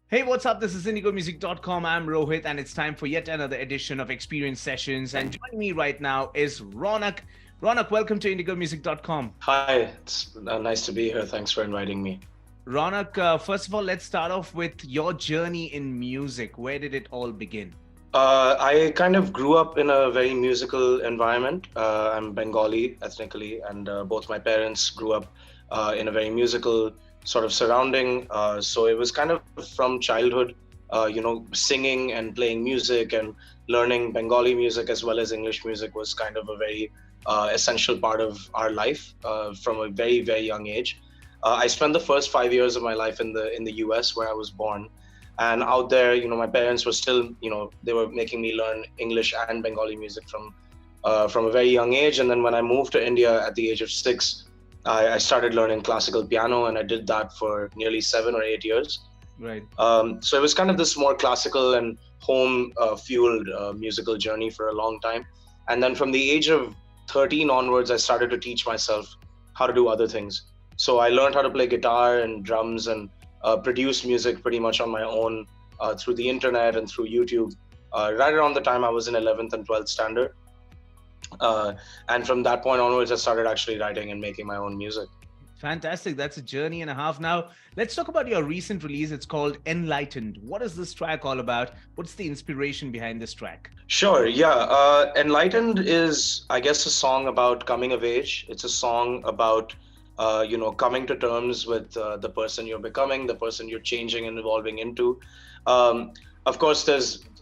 Hey, what's up? This is IndigoMusic.com. I'm Rohit, and it's time for yet another edition of Xperience Sessions. And joining me right now is Rounak. Rounak, welcome to IndigoMusic.com. Hi, it's nice to be here. Thanks for inviting me. Rounak, first of all, let's start off with your journey in music. Where did it all begin? I kind of grew up in a very musical environment. I'm Bengali ethnically, and both my parents grew up in a very musical sort of surrounding. So it was kind of from childhood, singing and playing music and learning Bengali music as well as English music was kind of a very essential part of our life from a very, very young age. I spent the first 5 years of my life in the US where I was born. And out there, my parents were still, they were making me learn English and Bengali music from a very young age. And then when I moved to India at the age of 6, I started learning classical piano, and I did that for nearly 7 or 8 years. Right. So it was kind of this more classical and home fueled musical journey for a long time. And then from the age of 13 onwards, I started to teach myself how to do other things. So I learned how to play guitar and drums and produce music pretty much on my own through the internet and through YouTube. Right around the time I was in 11th and 12th standard. And from that point onwards, I started actually writing and making my own music. Fantastic. That's a journey and a half. Now, let's talk about your recent release. It's called Enlightened. What is this track all about? What's the inspiration behind this track? Sure, yeah. Enlightened is, I guess, a song about coming of age. It's a song about coming to terms with the person you're becoming, the person you're changing and evolving into. Of course,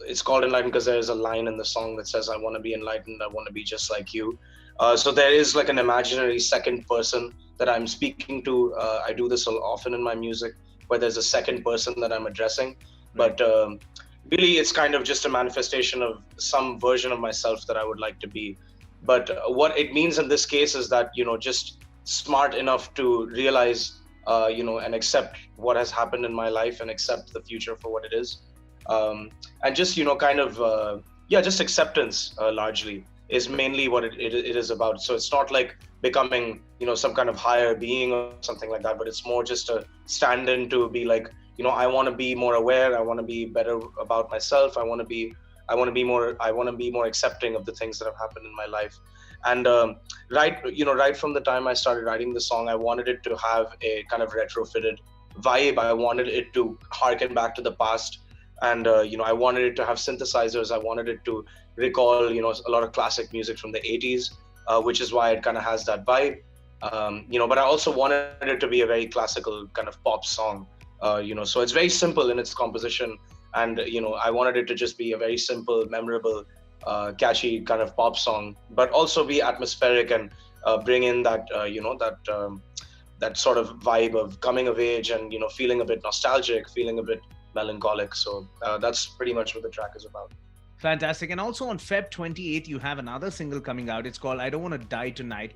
it's called Enlightened because there's a line in the song that says, I want to be enlightened, I want to be just like you. So there is like an imaginary second person that I'm speaking to. I do this often in my music, where there's a second person that I'm addressing. Right. But really, it's kind of just a manifestation of some version of myself that I would like to be. But what it means in this case is that, just smart enough to realize, and accept what has happened in my life and accept the future for what it is. And just, just acceptance largely is mainly what it is about. So it's not like becoming, some kind of higher being or something like that, but it's more just a stand in to be like, I want to be more aware. I want to be better about myself. I want to be more accepting of the things that have happened in my life. And right from the time I started writing the song, I wanted it to have a kind of retrofitted vibe. I wanted it to harken back to the past. And, I wanted it to have synthesizers. I wanted it to recall, a lot of classic music from the 80s, which is why it kind of has that vibe. But I also wanted it to be a very classical kind of pop song, so it's very simple in its composition. And, I wanted it to just be a very simple, memorable, catchy kind of pop song, but also be atmospheric and bring in that, that sort of vibe of coming of age and, feeling a bit nostalgic, feeling a bit melancholic. So that's pretty much what the track is about. Fantastic. And also on Feb 28th, you have another single coming out. It's called I Don't Want to Die Tonight.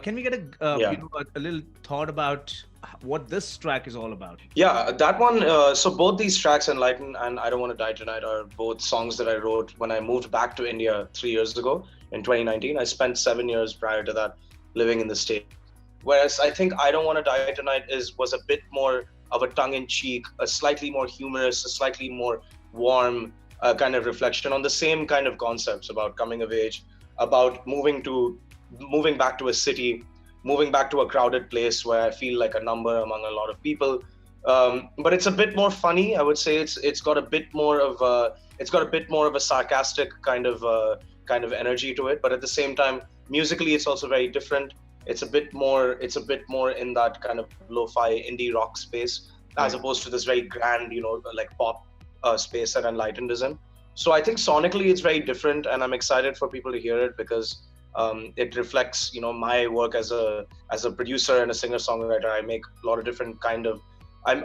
Can we get a little thought about what this track is all about? Yeah, that one. So both these tracks, Enlightened and I Don't Want to Die Tonight, are both songs that I wrote when I moved back to India 3 years ago in 2019. I spent 7 years prior to that living in the States. Whereas I think I Don't Want to Die Tonight was a bit more of a tongue-in-cheek, a slightly more humorous, a slightly more warm kind of reflection on the same kind of concepts about coming of age, about moving back to a city, moving back to a crowded place where I feel like a number among a lot of people. But it's a bit more funny. I would say it's got a bit more of a sarcastic kind of energy to it. But at the same time, musically, it's also very different. It's a bit more in that kind of lo-fi indie rock space, as opposed to this very grand, like pop space that Enlightened is in. So I think sonically it's very different, and I'm excited for people to hear it because it reflects, my work as a producer and a singer-songwriter. I make a lot of different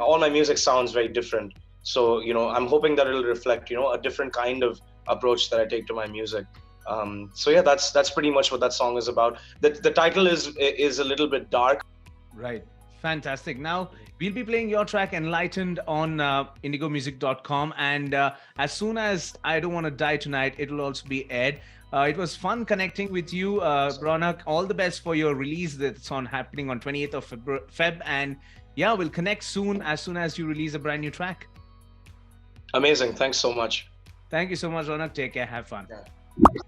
all my music sounds very different. So, I'm hoping that it'll reflect, a different kind of approach that I take to my music. So yeah, that's pretty much what that song is about. The title is a little bit dark. Right. Fantastic. Now, we'll be playing your track Enlightened on indigomusic.com. And as soon as I Don't Want to Die Tonight, it will also be aired. It was fun connecting with you, Rounak. All the best for your release that's happening on 28th of Feb. And yeah, we'll connect soon as you release a brand new track. Amazing. Thanks so much. Thank you so much, Ronak. Take care. Have fun. Yeah.